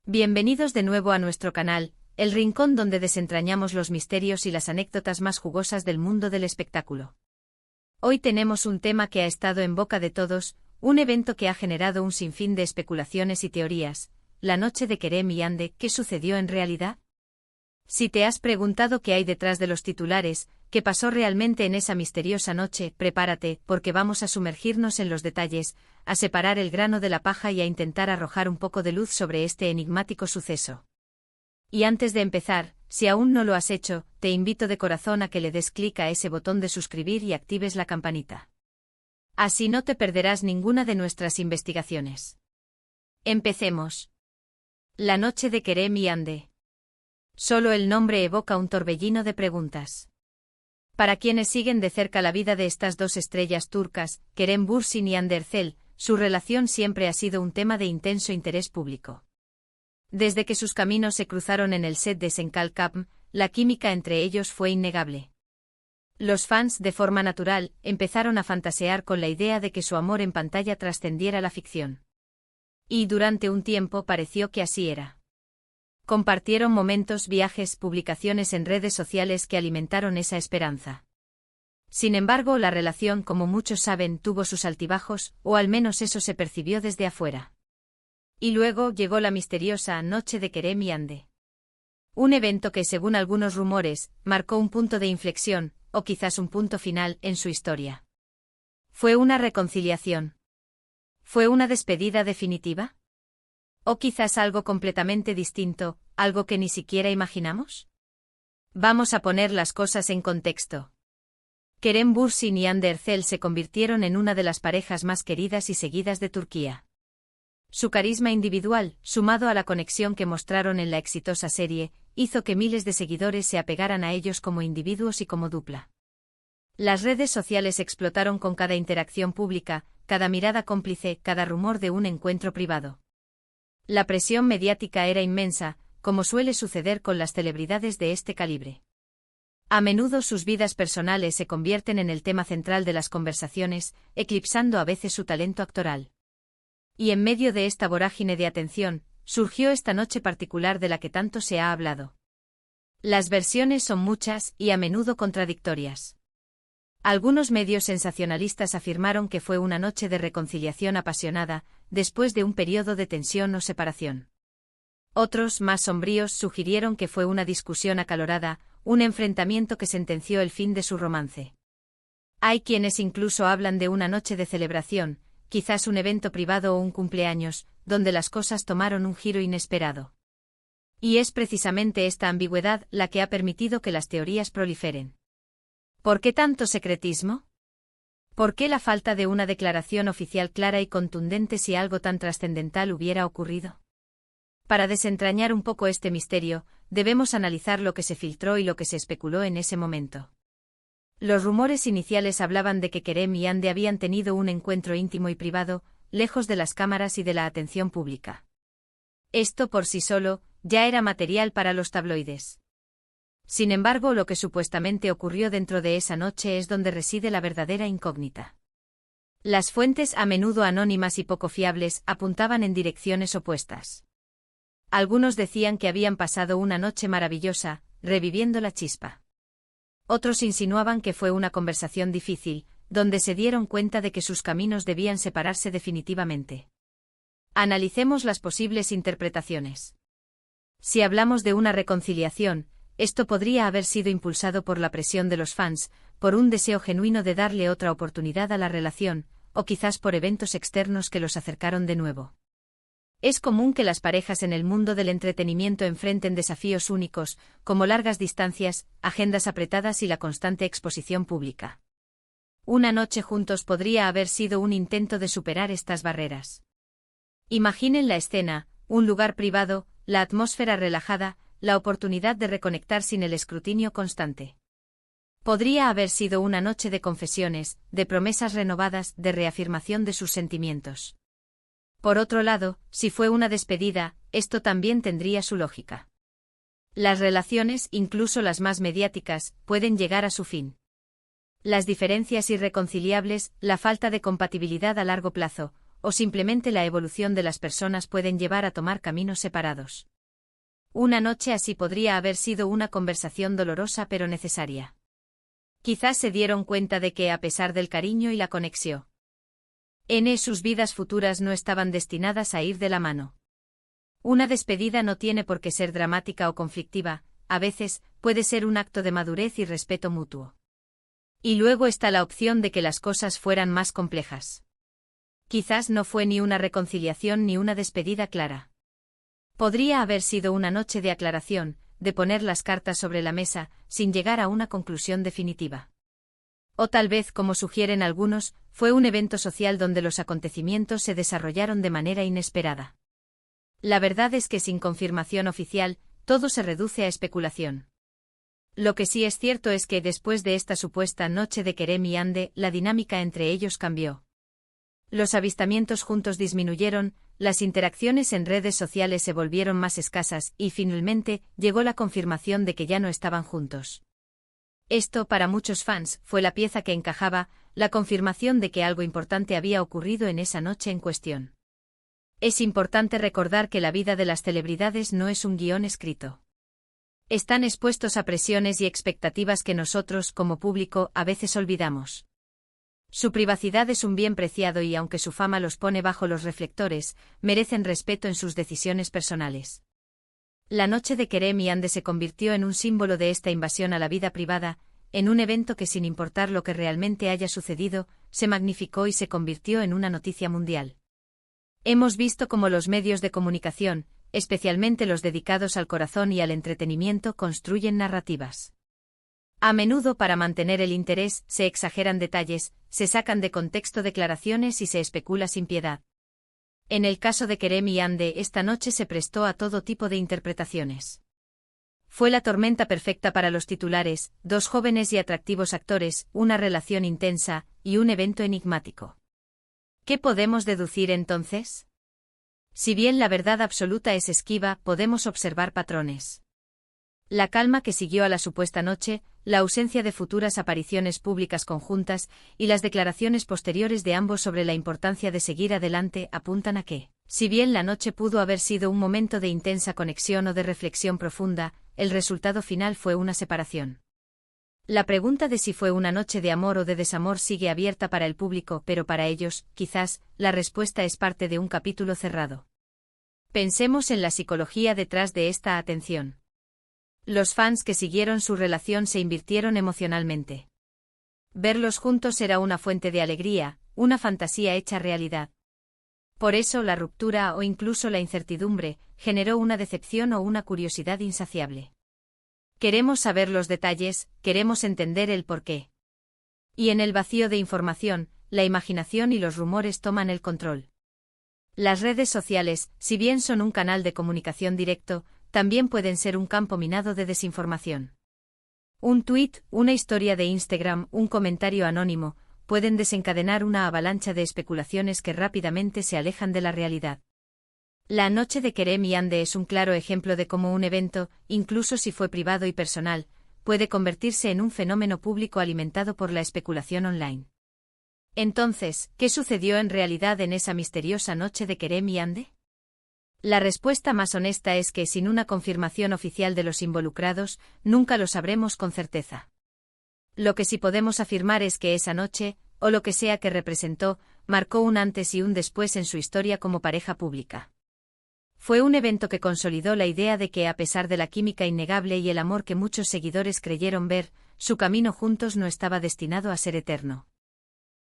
Bienvenidos de nuevo a nuestro canal, el rincón donde desentrañamos los misterios y las anécdotas más jugosas del mundo del espectáculo. Hoy tenemos un tema que ha estado en boca de todos, un evento que ha generado un sinfín de especulaciones y teorías, la noche de Kerem y Yandé. ¿Qué sucedió en realidad? Si te has preguntado qué hay detrás de los titulares, qué pasó realmente en esa misteriosa noche, prepárate, porque vamos a sumergirnos en los detalles, a separar el grano de la paja y a intentar arrojar un poco de luz sobre este enigmático suceso. Y antes de empezar, si aún no lo has hecho, te invito de corazón a que le des clic a ese botón de suscribir y actives la campanita. Así no te perderás ninguna de nuestras investigaciones. Empecemos. La noche de Kerem y Yandé. Solo el nombre evoca un torbellino de preguntas. Para quienes siguen de cerca la vida de estas dos estrellas turcas, Kerem Bürsin y Hande Erçel, su relación siempre ha sido un tema de intenso interés público. Desde que sus caminos se cruzaron en el set de Senkal Kapm, la química entre ellos fue innegable. Los fans, de forma natural, empezaron a fantasear con la idea de que su amor en pantalla trascendiera la ficción. Y durante un tiempo pareció que así era. Compartieron momentos, viajes, publicaciones en redes sociales que alimentaron esa esperanza. Sin embargo, la relación, como muchos saben, tuvo sus altibajos, o al menos eso se percibió desde afuera. Y luego llegó la misteriosa noche de Kerem y Yandé. Un evento que, según algunos rumores, marcó un punto de inflexión, o quizás un punto final, en su historia. ¿Fue una reconciliación? ¿Fue una despedida definitiva? ¿O quizás algo completamente distinto, algo que ni siquiera imaginamos? Vamos a poner las cosas en contexto. Kerem Bürsin y Hande Erçel se convirtieron en una de las parejas más queridas y seguidas de Turquía. Su carisma individual, sumado a la conexión que mostraron en la exitosa serie, hizo que miles de seguidores se apegaran a ellos como individuos y como dupla. Las redes sociales explotaron con cada interacción pública, cada mirada cómplice, cada rumor de un encuentro privado. La presión mediática era inmensa, como suele suceder con las celebridades de este calibre. A menudo sus vidas personales se convierten en el tema central de las conversaciones, eclipsando a veces su talento actoral. Y en medio de esta vorágine de atención, surgió esta noche particular de la que tanto se ha hablado. Las versiones son muchas y a menudo contradictorias. Algunos medios sensacionalistas afirmaron que fue una noche de reconciliación apasionada, después de un periodo de tensión o separación. Otros, más sombríos, sugirieron que fue una discusión acalorada, un enfrentamiento que sentenció el fin de su romance. Hay quienes incluso hablan de una noche de celebración, quizás un evento privado o un cumpleaños, donde las cosas tomaron un giro inesperado. Y es precisamente esta ambigüedad la que ha permitido que las teorías proliferen. ¿Por qué tanto secretismo? ¿Por qué la falta de una declaración oficial clara y contundente si algo tan trascendental hubiera ocurrido? Para desentrañar un poco este misterio, debemos analizar lo que se filtró y lo que se especuló en ese momento. Los rumores iniciales hablaban de que Kerem y Yandé habían tenido un encuentro íntimo y privado, lejos de las cámaras y de la atención pública. Esto por sí solo, ya era material para los tabloides. Sin embargo, lo que supuestamente ocurrió dentro de esa noche es donde reside la verdadera incógnita. Las fuentes, a menudo anónimas y poco fiables, apuntaban en direcciones opuestas. Algunos decían que habían pasado una noche maravillosa, reviviendo la chispa. Otros insinuaban que fue una conversación difícil, donde se dieron cuenta de que sus caminos debían separarse definitivamente. Analicemos las posibles interpretaciones. Si hablamos de una reconciliación, esto podría haber sido impulsado por la presión de los fans, por un deseo genuino de darle otra oportunidad a la relación, o quizás por eventos externos que los acercaron de nuevo. Es común que las parejas en el mundo del entretenimiento enfrenten desafíos únicos, como largas distancias, agendas apretadas y la constante exposición pública. Una noche juntos podría haber sido un intento de superar estas barreras. Imaginen la escena, un lugar privado, la atmósfera relajada, la oportunidad de reconectar sin el escrutinio constante. Podría haber sido una noche de confesiones, de promesas renovadas, de reafirmación de sus sentimientos. Por otro lado, si fue una despedida, esto también tendría su lógica. Las relaciones, incluso las más mediáticas, pueden llegar a su fin. Las diferencias irreconciliables, la falta de compatibilidad a largo plazo, o simplemente la evolución de las personas pueden llevar a tomar caminos separados. Una noche así podría haber sido una conversación dolorosa pero necesaria. Quizás se dieron cuenta de que, a pesar del cariño y la conexión, sus vidas futuras no estaban destinadas a ir de la mano. Una despedida no tiene por qué ser dramática o conflictiva, a veces puede ser un acto de madurez y respeto mutuo. Y luego está la opción de que las cosas fueran más complejas. Quizás no fue ni una reconciliación ni una despedida clara. Podría haber sido una noche de aclaración, de poner las cartas sobre la mesa, sin llegar a una conclusión definitiva. O tal vez, como sugieren algunos, fue un evento social donde los acontecimientos se desarrollaron de manera inesperada. La verdad es que sin confirmación oficial, todo se reduce a especulación. Lo que sí es cierto es que después de esta supuesta noche de Kerem y Hande, la dinámica entre ellos cambió. Los avistamientos juntos disminuyeron, las interacciones en redes sociales se volvieron más escasas y finalmente llegó la confirmación de que ya no estaban juntos. Esto, para muchos fans, fue la pieza que encajaba, la confirmación de que algo importante había ocurrido en esa noche en cuestión. Es importante recordar que la vida de las celebridades no es un guión escrito. Están expuestos a presiones y expectativas que nosotros, como público, a veces olvidamos. Su privacidad es un bien preciado y aunque su fama los pone bajo los reflectores, merecen respeto en sus decisiones personales. La noche de Kerem y Hande se convirtió en un símbolo de esta invasión a la vida privada, en un evento que, sin importar lo que realmente haya sucedido, se magnificó y se convirtió en una noticia mundial. Hemos visto cómo los medios de comunicación, especialmente los dedicados al corazón y al entretenimiento, construyen narrativas. A menudo, para mantener el interés, se exageran detalles, se sacan de contexto declaraciones y se especula sin piedad. En el caso de Kerem y Hande, esta noche se prestó a todo tipo de interpretaciones. Fue la tormenta perfecta para los titulares, dos jóvenes y atractivos actores, una relación intensa y un evento enigmático. ¿Qué podemos deducir entonces? Si bien la verdad absoluta es esquiva, podemos observar patrones. La calma que siguió a la supuesta noche, la ausencia de futuras apariciones públicas conjuntas y las declaraciones posteriores de ambos sobre la importancia de seguir adelante apuntan a que, si bien la noche pudo haber sido un momento de intensa conexión o de reflexión profunda, el resultado final fue una separación. La pregunta de si fue una noche de amor o de desamor sigue abierta para el público, pero para ellos, quizás, la respuesta es parte de un capítulo cerrado. Pensemos en la psicología detrás de esta atención. Los fans que siguieron su relación se invirtieron emocionalmente. Verlos juntos era una fuente de alegría, una fantasía hecha realidad. Por eso la ruptura o incluso la incertidumbre generó una decepción o una curiosidad insaciable. Queremos saber los detalles, queremos entender el porqué. Y en el vacío de información, la imaginación y los rumores toman el control. Las redes sociales, si bien son un canal de comunicación directo, también pueden ser un campo minado de desinformación. Un tuit, una historia de Instagram, un comentario anónimo, pueden desencadenar una avalancha de especulaciones que rápidamente se alejan de la realidad. La noche de Kerem y Hande es un claro ejemplo de cómo un evento, incluso si fue privado y personal, puede convertirse en un fenómeno público alimentado por la especulación online. Entonces, ¿qué sucedió en realidad en esa misteriosa noche de Kerem y Hande? La respuesta más honesta es que, sin una confirmación oficial de los involucrados, nunca lo sabremos con certeza. Lo que sí podemos afirmar es que esa noche, o lo que sea que representó, marcó un antes y un después en su historia como pareja pública. Fue un evento que consolidó la idea de que, a pesar de la química innegable y el amor que muchos seguidores creyeron ver, su camino juntos no estaba destinado a ser eterno.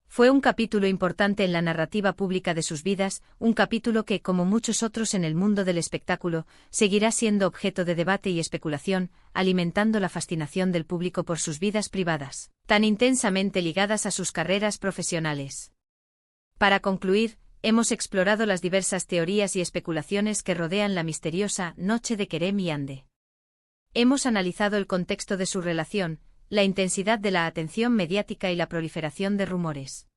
Fue un capítulo importante en la narrativa pública de sus vidas, un capítulo que, como muchos otros en el mundo del espectáculo, seguirá siendo objeto de debate y especulación, alimentando la fascinación del público por sus vidas privadas, tan intensamente ligadas a sus carreras profesionales. Para concluir, hemos explorado las diversas teorías y especulaciones que rodean la misteriosa noche de Kerem y Hande. Hemos analizado el contexto de su relación, la intensidad de la atención mediática y la proliferación de rumores.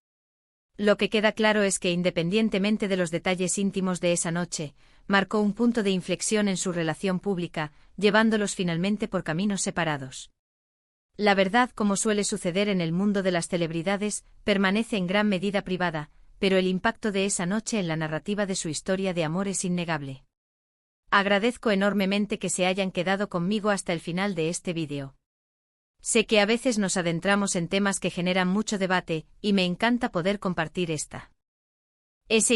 Lo que queda claro es que, independientemente de los detalles íntimos de esa noche, marcó un punto de inflexión en su relación pública, llevándolos finalmente por caminos separados. La verdad, como suele suceder en el mundo de las celebridades, permanece en gran medida privada, pero el impacto de esa noche en la narrativa de su historia de amor es innegable. Agradezco enormemente que se hayan quedado conmigo hasta el final de este vídeo. Sé que a veces nos adentramos en temas que generan mucho debate, y me encanta poder compartir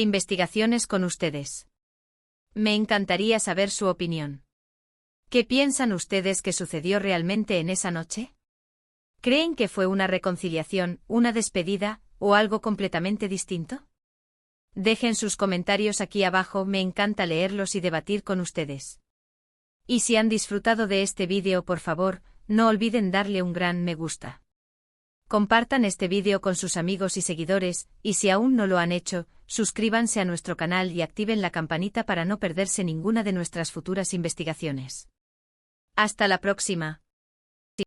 investigaciones con ustedes. Me encantaría saber su opinión. ¿Qué piensan ustedes que sucedió realmente en esa noche? ¿Creen que fue una reconciliación, una despedida, o algo completamente distinto? Dejen sus comentarios aquí abajo, me encanta leerlos y debatir con ustedes. Y si han disfrutado de este vídeo, por favor, no olviden darle un gran me gusta. Compartan este vídeo con sus amigos y seguidores, y si aún no lo han hecho, suscríbanse a nuestro canal y activen la campanita para no perderse ninguna de nuestras futuras investigaciones. Hasta la próxima.